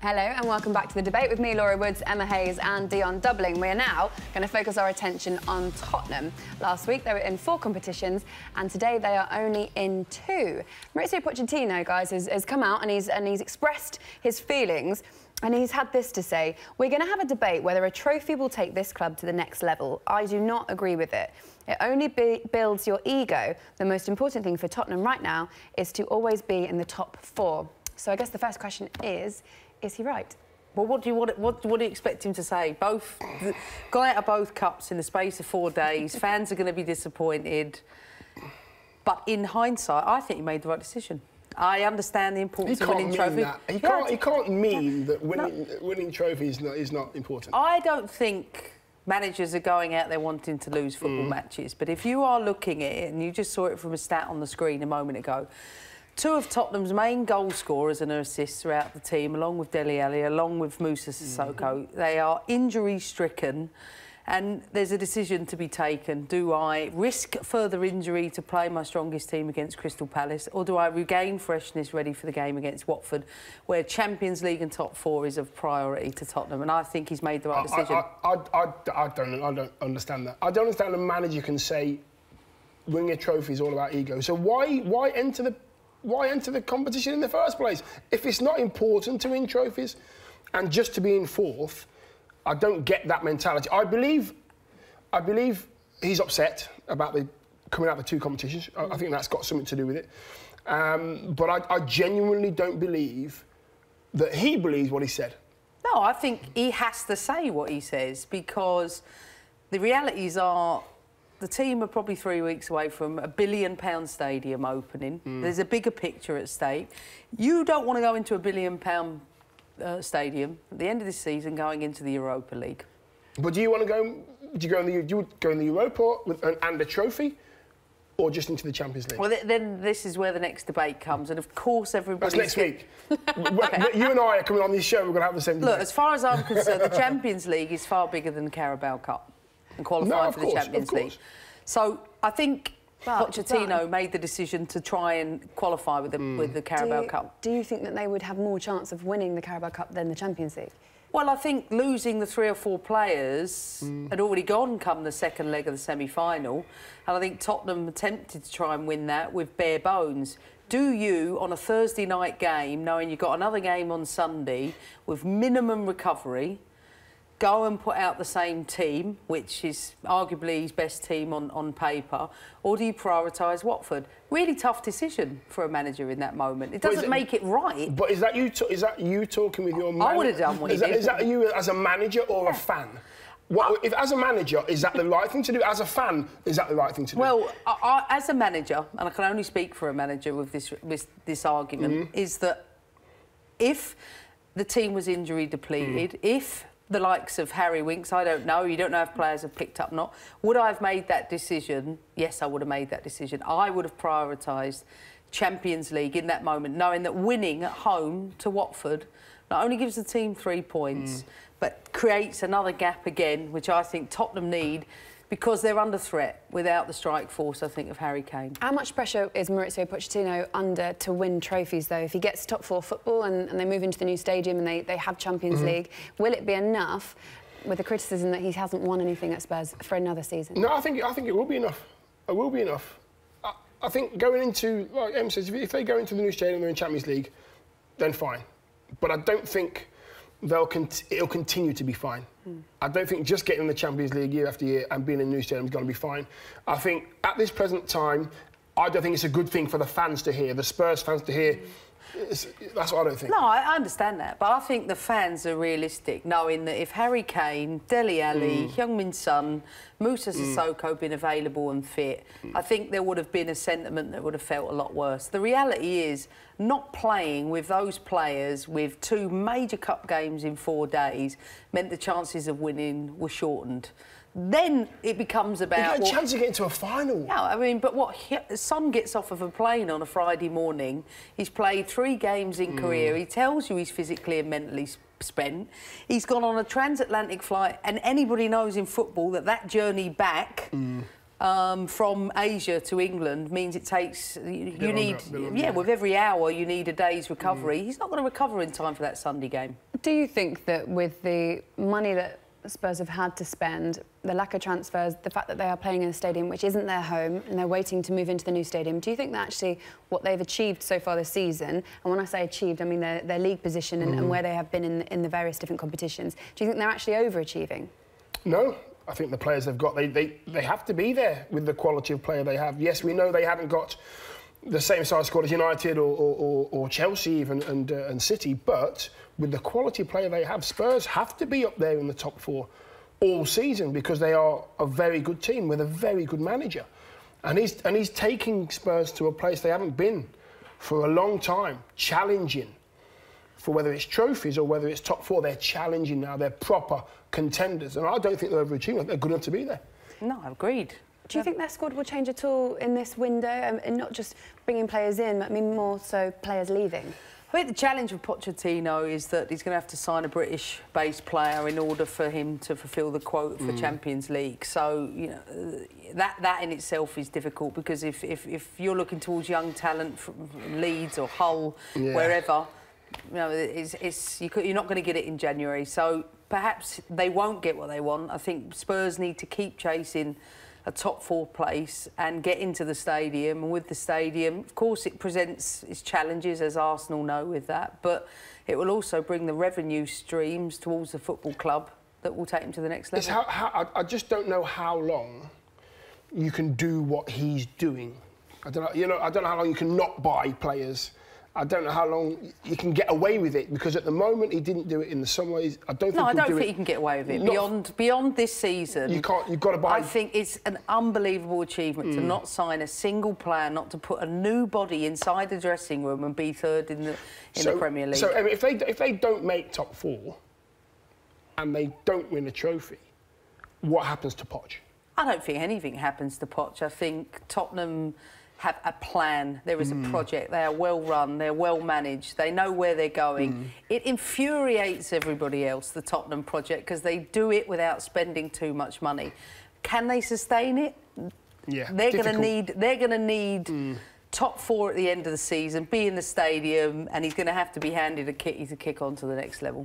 Hello and welcome back to The Debate with me, Laura Woods, Emma Hayes and Dion Dublin. We are now going to focus our attention on Tottenham. Last week they were in 4 competitions and today they are only in 2. Mauricio Pochettino, guys, has come out and he's expressed his feelings. And he's had this to say: we're going to have a debate whether a trophy will take this club to the next level. I do not agree with it. It only builds your ego. The most important thing for Tottenham right now is to always be in the top 4. So I guess the first question is he right? Well, what do you expect him to say? Both got out of both cups in the space of 4 days. Fans are going to be disappointed. But in hindsight, I think he made the right decision. I understand the importance of winning trophies. He can't mean that winning trophies is not important. I don't think managers are going out there wanting to lose football matches. But if you are looking at it, and you just saw it from a stat on the screen a moment ago, 2 of Tottenham's main goal scorers and assists throughout the team, along with Dele Alli, along with Moussa Sissoko, they are injury-stricken. And there's a decision to be taken. Do I risk further injury to play my strongest team against Crystal Palace, or do I regain freshness ready for the game against Watford, where Champions League and top 4 is of priority to Tottenham? And I think he's made the right decision. I don't understand that. I don't understand a manager can say winning a trophy is all about ego. So why enter the competition in the first place if it's not important to win trophies and just to be in 4th? I don't get that mentality. I believe he's upset about coming out of the 2 competitions. I think that's got something to do with it. But I genuinely don't believe that he believes what he said. No, I think he has to say what he says, because the realities are the team are probably 3 weeks away from a £1 billion stadium opening. There's a bigger picture at stake. You don't want to go into a £1 billion stadium at the end of this season going into the Europa League. But do you want to go? Do you go in the Europa and a trophy, or just into the Champions League? Well, then this is where the next debate comes, and of course everybody. That's next week. You and I are coming on this show. We're going to have the same debate. Look, as far as I'm concerned, the Champions League is far bigger than the Carabao Cup and qualifying for the Champions League. So I think Pochettino made the decision to try and qualify with the Carabao Cup. Do you think that they would have more chance of winning the Carabao Cup than the Champions League? Well, I think losing the 3 or 4 players had already gone come the second leg of the semi-final, and I think Tottenham attempted to try and win that with bare bones. Do you, on a Thursday night game, knowing you've got another game on Sunday with minimum recovery, go and put out the same team, which is arguably his best team on paper, or do you prioritise Watford? Really tough decision for a manager in that moment. It doesn't make it right. But is that you talking with your manager? I would have done what he did. Is that you as a manager or a fan? If as a manager, is that the right thing to do? As a fan, is that the right thing to do? Well, as a manager, and I can only speak for a manager with this argument, is that if the team was injury depleted, if the likes of Harry Winks, I don't know, you don't know if players have picked up or not. Would I have made that decision? Yes, I would have made that decision. I would have prioritised Champions League in that moment, knowing that winning at home to Watford not only gives the team 3 points, but creates another gap again, which I think Tottenham need, because they're under threat without the strike force, I think, of Harry Kane. How much pressure is Mauricio Pochettino under to win trophies, though? If he gets top 4 football and they move into the new stadium and they have Champions League, will it be enough, with the criticism that he hasn't won anything at Spurs, for another season? No, I think it will be enough. It will be enough. I think going into, like Em says, if they go into the new stadium and they're in Champions League, then fine. But I don't think it'll continue to be fine. I don't think just getting in the Champions League year after year and being in a new stadium is going to be fine. I think at this present time, I don't think it's a good thing for the fans to hear, the Spurs fans to hear. That's what I don't think. No, I understand that, but I think the fans are realistic, knowing that if Harry Kane, Dele Alli, Heung-min Son, Moussa Sissoko been available and fit, I think there would have been a sentiment that would have felt a lot worse. The reality is, not playing with those players with 2 major cup games in 4 days meant the chances of winning were shortened. Then it becomes about... You get a chance to get into a final. Yeah, I mean, but Son gets off of a plane on a Friday morning. He's played 3 games in career. He tells you he's physically and mentally spent. He's gone on a transatlantic flight, and anybody knows in football that journey back from Asia to England means it takes... with every hour you need a day's recovery. He's not going to recover in time for that Sunday game. Do you think that with the money that Spurs have had to spend, the lack of transfers, the fact that they are playing in a stadium which isn't their home and they're waiting to move into the new stadium, do you think that actually what they've achieved so far this season, and when I say achieved, I mean their league position and where they have been in the various different competitions, do you think they're actually overachieving? No. I think the players they've got, they have to be there with the quality of player they have. Yes, we know they haven't got the same size squad as United or Chelsea even and City, but with the quality player they have, Spurs have to be up there in the top 4 all season because they are a very good team with a very good manager. And he's taking Spurs to a place they haven't been for a long time, challenging. For whether it's trophies or whether it's top 4, they're challenging now. They're proper contenders. And I don't think they're overachieving. They're good enough to be there. No, agreed. Do you think their squad will change at all in this window? And not just bringing players in, but I mean more so players leaving? I think the challenge with Pochettino is that he's going to have to sign a British-based player in order for him to fulfil the quota for Champions League. So, you know, that in itself is difficult because if you're looking towards young talent from Leeds or Hull, wherever, you know, you're not going to get it in January. So perhaps they won't get what they want. I think Spurs need to keep chasing a top 4 place and get into the stadium. And with the stadium, of course, it presents its challenges, as Arsenal know with that, but it will also bring the revenue streams towards the football club that will take them to the next level. I just don't know how long you can do what he's doing. I don't know, you know, I don't know how long you can not buy players. I don't know how long you can get away with it because at the moment he didn't do it in the summer. I don't think he can get away with it. Beyond this season, you can't. You've got to buy. I think it's an unbelievable achievement to not sign a single player, not to put a new body inside the dressing room and be third in the Premier League. So I mean, if they don't make top 4 and they don't win a trophy, what happens to Poch? I don't think anything happens to Poch. I think Tottenham have a plan, there is a project, they are well run, they're well managed, they know where they're going. It infuriates everybody else, the Tottenham project, because they do it without spending too much money. Can they sustain it? Yeah, they're going to need top 4 at the end of the season, be in the stadium, and he's going to have to be handed a kit to kick on to the next level.